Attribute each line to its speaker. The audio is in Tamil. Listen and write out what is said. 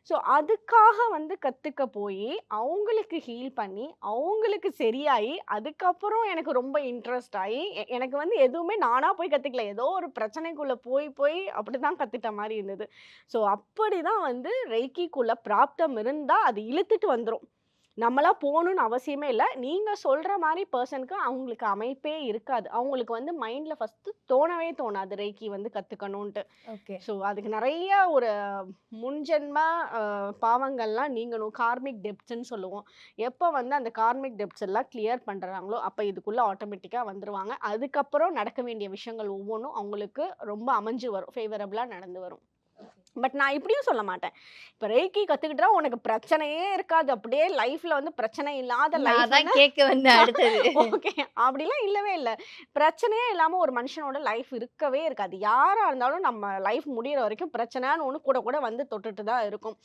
Speaker 1: ஸோ அதுக்காக வந்து கத்துக்க போயி, அவங்களுக்கு ஹீல் பண்ணி, அவங்களுக்கு சரியாயி, அதுக்கப்புறம் எனக்கு ரொம்ப இன்ட்ரெஸ்ட் ஆயி, எனக்கு வந்து எதுவுமே நானா போய் கத்துக்கல. ஏதோ ஒரு பிரச்சனைக்குள்ள போய் போய் அப்படிதான் கத்துட்ட மாரி இருந்தது. ஸோ அப்படிதான் வந்து ரெய்க்கிக்குள்ள பிராப்தம் இருந்தா, அது இழுத்துட்டு வந்துரும். நம்மளா போணும்னு அவசியமே இல்ல. நீங்க சொல்ற மாரி பெர்சனுக்கு அவங்களுக்கு அமைப்பே இருக்காது. அவங்களுக்கு வந்து மைண்ட்ல ஃபர்ஸ்ட்டு தோணவே தோணாது ரெய்க்கி வந்து கத்துக்கணுன்ட்டு.
Speaker 2: ஓகே.
Speaker 1: ஸோ அதுக்கு நெறைய ஒரு முன்ஜென்ம அ பாவங்கள்லாம் நீங்கணும். கார்மிக் டெப்ட்ஸ்ன்னு சொல்லுவோம். எப்ப வந்து அந்த கார்மிக் டெப்ட்ஸ் எல்லாம் கிளியர் பண்றாங்களோ, அப்ப இதுக்குள்ள ஆட்டோமேட்டிக்கா வந்துருவாங்க. அதுக்கப்புறம் நடக்க வேண்டிய விஷயங்கள் ஒவ்வொன்னும் அவங்களுக்கு ரொம்ப அமைஞ்சு வரும். ஃபேவரபிளா நடந்து வரும். பட் நான் இப்படியும் சொல்ல மாட்டேன். இப்ப ரெய்க்கி கத்துக்கிட்டா உனக்கு பிரச்சனையே இருக்காது. அப்படியே லைஃப்ல வந்து பிரச்சனை இல்லாத
Speaker 2: நான் அதான்
Speaker 1: லைஃப்ன்னு
Speaker 2: கேட்க வந்தேன் அடுத்தது.
Speaker 1: ஓகே. அப்படிலாம் இல்லவே இல்ல. பிரச்சனையே இல்லாம ஒரு மனுஷனோட லைஃப் இருக்கவே இருக்காது. யாரா இருந்தாலும் நம்ம லைஃப் முடியிற வரைக்கும் பிரச்சனைன்னு ஒண்ணு கூட கூட வந்து தொட்டுட்டு தான் இருக்கும்.